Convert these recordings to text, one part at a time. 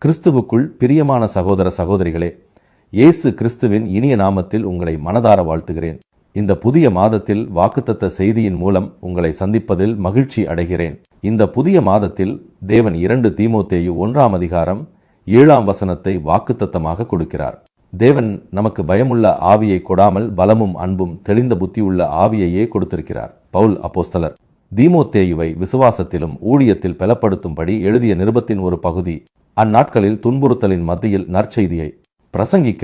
கிறிஸ்துவுக்குள் பிரியமான சகோதர சகோதரிகளே, இயேசு கிறிஸ்துவின் இனிய நாமத்தில் உங்களை மனதார வாழ்த்துகிறேன். இந்த புதிய மாதத்தில் வாக்குத்தத்த செய்தியின் மூலம் உங்களை சந்திப்பதில் மகிழ்ச்சி அடைகிறேன். இந்த புதிய மாதத்தில் தேவன் 2 தீமோத்தேயு 1 அதிகாரம் 7 வாக்குத்தத்தமாக கொடுக்கிறார். தேவன் நமக்கு பயமுள்ள ஆவியை கொடாமல் பலமும் அன்பும் தெளிந்த புத்தியுள்ள ஆவியையே கொடுத்திருக்கிறார். பவுல் அப்போஸ்தலர் தீமோத்தேயுவை விசுவாசத்திலும் ஊழியத்தில் பலப்படுத்தும்படி எழுதிய நிருபத்தின் ஒரு பகுதி அந்நாட்களில் துன்புறுத்தலின் மத்தியில் நற்செய்தியை பிரசங்கிக்க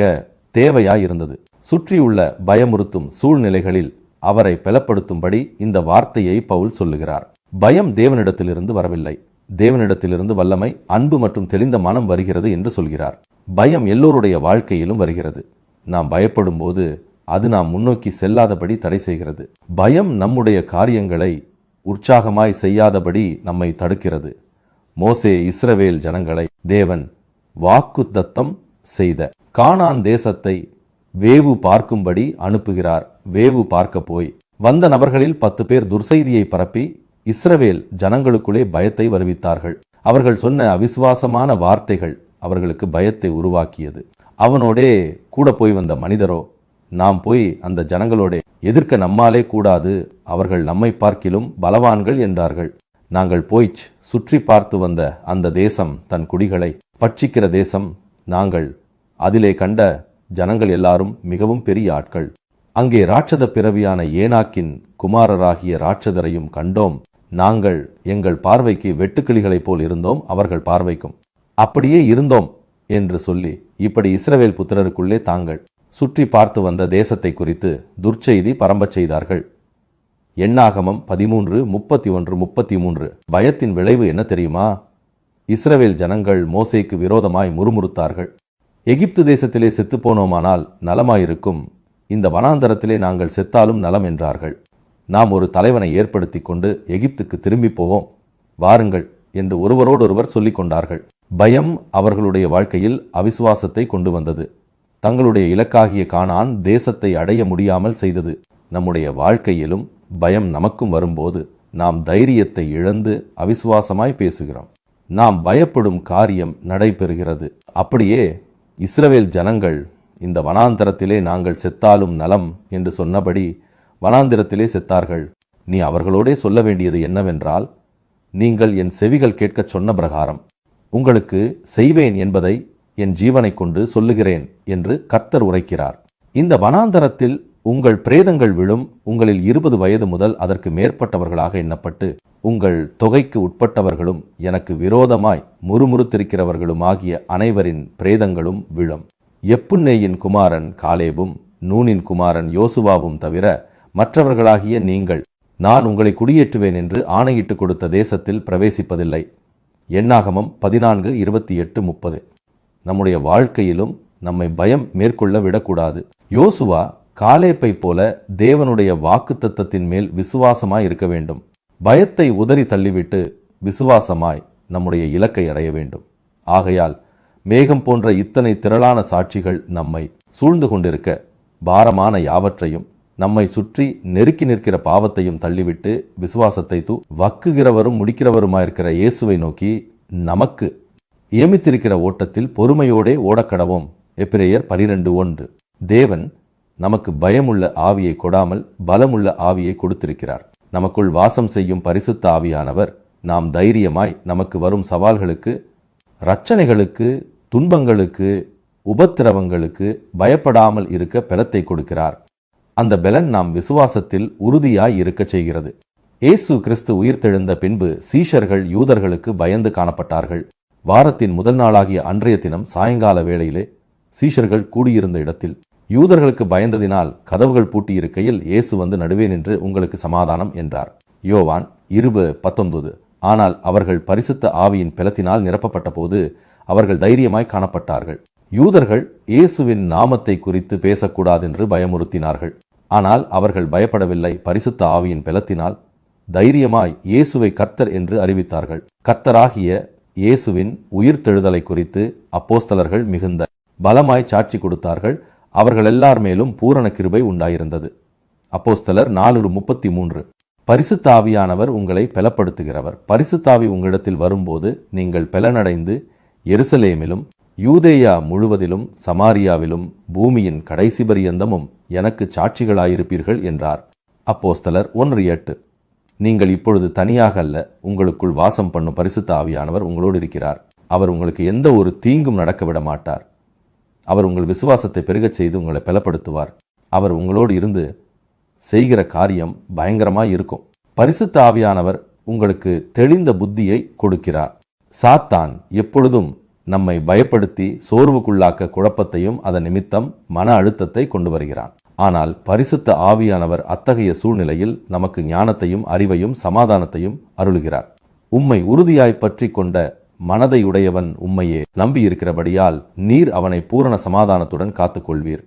தேவையாயிருந்தது. சுற்றியுள்ள பயமுறுத்தும் சூழ்நிலைகளில் அவரை பலப்படுத்தும்படி இந்த வார்த்தையை பவுல் சொல்லுகிறார். பயம் தேவனிடத்திலிருந்து வரவில்லை. தேவனிடத்திலிருந்து வல்லமை, அன்பு மற்றும் தெளிந்த மனம் வருகிறது என்று சொல்கிறார். பயம் எல்லோருடைய வாழ்க்கையிலும் வருகிறது. நாம் பயப்படும் போது அது நாம் முன்னோக்கி செல்லாதபடி தடை செய்கிறது. பயம் நம்முடைய காரியங்களை உற்சாகமாய் செய்யாதபடி நம்மை தடுக்கிறது. மோசே இஸ்ரவேல் ஜனங்களை தேவன் வாக்குத்தத்தம் செய்த கானான் தேசத்தை வேவு பார்க்கும்படி அனுப்புகிறார். வேவு பார்க்க போய் வந்த நபர்களில் 10 பேர் துர்செய்தியை பரப்பி இஸ்ரவேல் ஜனங்களுக்குள்ளே பயத்தை வருவித்தார்கள். அவர்கள் சொன்ன அவிசுவாசமான வார்த்தைகள் அவர்களுக்கு பயத்தை உருவாக்கியது. அவனோடே கூட போய் வந்த மனிதரோ, நாம் போய் அந்த ஜனங்களோட எதிர்க்க நம்மாலே கூடாது, அவர்கள் நம்மை பார்க்கிலும் பலவான்கள் என்றார்கள். நாங்கள் போய்ச் சுற்றி பார்த்து வந்த அந்த தேசம் தன் குடிகளை பட்சிக்கிற தேசம். நாங்கள் அதிலே கண்ட ஜனங்கள் எல்லாரும் மிகவும் பெரிய ஆட்கள். அங்கே ராட்சத பிறவியான ஏனாக்கின் குமாரராகிய ராட்சதரையும் கண்டோம். நாங்கள் எங்கள் பார்வைக்கு வெட்டுக்கிளிகளைப் போல் இருந்தோம், அவர்கள் பார்வைக்கும் அப்படியே இருந்தோம் என்று சொல்லி இப்படி இஸ்ரவேல் புத்திரருக்குள்ளே தாங்கள் சுற்றி பார்த்து வந்த தேசத்தை குறித்து துர்ச்செய்தி பரம்பச் செய்தார்கள். எண்ணாகமம் 13:31-33. பயத்தின் விளைவு என்ன தெரியுமா? இஸ்ரவேல் ஜனங்கள் மோசேக்கு விரோதமாய் முறுமுறுத்தார்கள். எகிப்து தேசத்திலே செத்துப்போனோமானால் நலமாயிருக்கும், இந்த வனாந்தரத்திலே நாங்கள் செத்தாலும் நலம் என்றார்கள். நாம் ஒரு தலைவனை ஏற்படுத்தி கொண்டு எகிப்துக்கு திரும்பி போவோம், வாருங்கள் என்று ஒருவரோடொருவர் சொல்லிக் கொண்டார்கள். பயம் அவர்களுடைய வாழ்க்கையில் அவிசுவாசத்தை கொண்டு வந்தது. தங்களுடைய இலக்காகிய கானான் தேசத்தை அடைய முடியாமல் செய்தது. நம்முடைய வாழ்க்கையிலும் பயம் நமக்கும் வரும்போது நாம் தைரியத்தை இழந்து அவிசுவாசமாய் பேசுகிறோம். நாம் பயப்படும் காரியம் நடைபெறுகிறது. அப்படியே இஸ்ரவேல் ஜனங்கள் இந்த வனாந்தரத்திலே நாங்கள் செத்தாலும் நலம் என்று சொன்னபடி வனாந்திரத்திலே செத்தார்கள். நீ அவர்களோடே சொல்ல வேண்டியது என்னவென்றால், நீங்கள் என் செவிகள் கேட்கச் சொன்ன பிரகாரம் உங்களுக்கு செய்வேன் என்பதை என் ஜீவனை கொண்டு சொல்லுகிறேன் என்று கர்த்தர் உரைக்கிறார். இந்த வனாந்தரத்தில் உங்கள் பிரேதங்கள் விழும். உங்களில் 20 வயது முதல் அதற்கு மேற்பட்டவர்களாக எண்ணப்பட்டு உங்கள் தொகைக்கு உட்பட்டவர்களும் எனக்கு விரோதமாய் முறுமுறுத்திருக்கிறவர்களுமாகிய அனைவரின் பிரேதங்களும் விழும். எப்புன்னேயின் குமாரன் காலேபும் நூனின் குமாரன் யோசுவாவும் தவிர மற்றவர்களாகிய நீங்கள் நான் உங்களை குடியேற்றுவேன் என்று ஆணையிட்டு கொடுத்த தேசத்தில் பிரவேசிப்பதில்லை. எண்ணாகமம் 14:28-30. நம்முடைய வாழ்க்கையிலும் நம்மை பயம் மேற்கொள்ள விடக்கூடாது. யோசுவா காலேப்பை போல தேவனுடைய வாக்குத்தத்தத்தின் மேல் விசுவாசமாய் இருக்க வேண்டும். பயத்தை உதறி தள்ளிவிட்டு விசுவாசமாய் நம்முடைய இலக்கை அடைய வேண்டும். ஆகையால் மேகம் போன்ற இத்தனை திரளான சாட்சிகள் நம்மை சூழ்ந்து கொண்டிருக்க பாரமான யாவற்றையும் நம்மை சுற்றி நெருக்கி நிற்கிற பாவத்தையும் தள்ளிவிட்டு விசுவாசத்தை வக்குகிறவரும் முடிக்கிறவருமாயிருக்கிற இயேசுவை நோக்கி நமக்கு நியமித்திருக்கிற ஓட்டத்தில் பொறுமையோடே ஓடக்கடவோம். எபிரேயர் 12:1. தேவன் நமக்கு பயமுள்ள ஆவியை கொடாமல் பலமுள்ள ஆவியை கொடுத்திருக்கிறார். நமக்குள் வாசம் செய்யும் பரிசுத்த ஆவியானவர் நாம் தைரியமாய் நமக்கு வரும் சவால்களுக்கு, இரட்சணைகளுக்கு, துன்பங்களுக்கு, உபத்திரவங்களுக்கு பயப்படாமல் இருக்க பலத்தை கொடுக்கிறார். அந்த பலன் நாம் விசுவாசத்தில் உறுதியாய் இருக்க செய்கிறது. இயேசு கிறிஸ்து உயிர்த்தெழுந்த பின்பு சீஷர்கள் யூதர்களுக்கு பயந்து காணப்பட்டார்கள். வாரத்தின் முதல் நாளாகிய அன்றைய தினம் சாயங்கால வேளையிலே சீஷர்கள் கூடியிருந்த இடத்தில் யூதர்களுக்கு பயந்ததினால் கதவுகள் பூட்டியிருக்கையில் இயேசு வந்து நடுவே நின்று உங்களுக்கு சமாதானம் என்றார். யோவான் 20:19. ஆனால் அவர்கள் பரிசுத்த ஆவியின் பலத்தினால் நிரப்பப்பட்ட போது அவர்கள் தைரியமாய் காணப்பட்டார்கள். யூதர்கள் இயேசுவின் நாமத்தை குறித்து பேசக்கூடாதென்று பயமுறுத்தினார்கள். ஆனால் அவர்கள் பயப்படவில்லை. பரிசுத்த ஆவியின் பலத்தினால் தைரியமாய் இயேசுவை கர்த்தர் என்று அறிவித்தார்கள். கர்த்தராகிய இயேசுவின் உயிர்த்தெழுதலை குறித்து அப்போஸ்தலர்கள் மிகுந்த பலமாய் சாட்சி கொடுத்தார்கள். அவர்கள் எல்லார் மேலும் பூரண கிருபை உண்டாயிருந்தது. அப்போஸ்தலர் 4:33. பரிசுத்த ஆவியானவர் உங்களை பலப்படுத்துகிறவர். பரிசுத்த ஆவி உங்களிடத்தில் வரும்போது நீங்கள் பலனடைந்து எருசலேமிலும் யூதேயா முழுவதிலும் சமாரியாவிலும் பூமியின் கடைசி பரியந்தமும் எனக்கு சாட்சிகளாயிருப்பீர்கள் என்றார். அப்போஸ்தலர் 1:8. நீங்கள் இப்பொழுது தனியாக அல்ல, உங்களுக்குள் வாசம் பண்ணும் பரிசுத்த ஆவியானவர் உங்களோடு இருக்கிறார். அவர் உங்களுக்கு எந்த ஒரு தீங்கும் நடக்க விட மாட்டார். அவர் உங்கள் விசுவாசத்தை பெருகச் செய்து உங்களை பலப்படுத்துவார். அவர் உங்களோடு இருந்து செய்கிற காரியம் பயங்கரமாய் இருக்கும். பரிசுத்த ஆவியானவர் உங்களுக்கு தெளிந்த புத்தியை கொடுக்கிறார். சாத்தான் எப்பொழுதும் நம்மை பயப்படுத்தி சோர்வுக்குள்ளாக்க குழப்பத்தையும் அதன் நிமித்தம் மன அழுத்தத்தை கொண்டு வருகிறான். ஆனால் பரிசுத்த ஆவியானவர் அத்தகைய சூழ்நிலையில் நமக்கு ஞானத்தையும் அறிவையும் சமாதானத்தையும் அருளுகிறார். உம்மை உறுதியாய் பற்றி கொண்ட மனதை உடையவன் உம்மையே நம்பியிருக்கிறபடியால் நீர் அவனை பூரண சமாதானத்துடன் காத்துக்கொள்வீர்.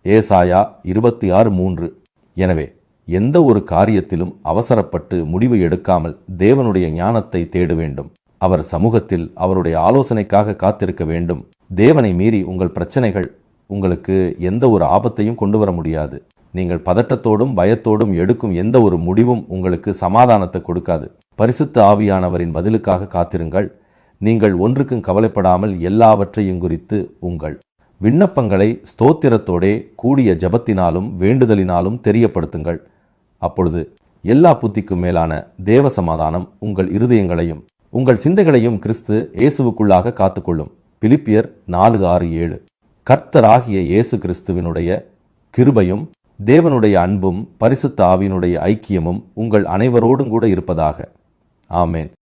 ஏசாயா 26:3. எனவே எந்த ஒரு காரியத்திலும் அவசரப்பட்டு முடிவு எடுக்காமல் தேவனுடைய ஞானத்தை தேட வேண்டும். அவர் சமூகத்தில் அவருடைய ஆலோசனைக்காக காத்திருக்க வேண்டும். தேவனை மீறி உங்கள் பிரச்சனைகள் உங்களுக்கு எந்த ஒரு ஆபத்தையும் கொண்டு வர முடியாது. நீங்கள் பதட்டத்தோடும் பயத்தோடும் எடுக்கும் எந்த ஒரு முடிவும் உங்களுக்கு சமாதானத்தை கொடுக்காது. பரிசுத்த ஆவியானவரின் பதிலுக்காக காத்திருங்கள். நீங்கள் ஒன்றுக்கும் கவலைப்படாமல் எல்லாவற்றையும் குறித்து உங்கள் விண்ணப்பங்களை ஸ்தோத்திரத்தோடே கூடிய ஜபத்தினாலும் வேண்டுதலினாலும் தெரியப்படுத்துங்கள். அப்பொழுது எல்லா புத்திக்கும் மேலான தேவ சமாதானம் உங்கள் இருதயங்களையும் உங்கள் சிந்தைகளையும் கிறிஸ்து இயேசுவுக்குள்ளாக காத்துக்கொள்ளும். பிலிப்பியர் 4:6-7. கர்த்தராகிய இயேசு கிறிஸ்துவினுடைய கிருபையும் தேவனுடைய அன்பும் பரிசுத்த ஆவியினுடைய ஐக்கியமும் உங்கள் அனைவரோடும் கூட இருப்பதாக. ஆமேன்.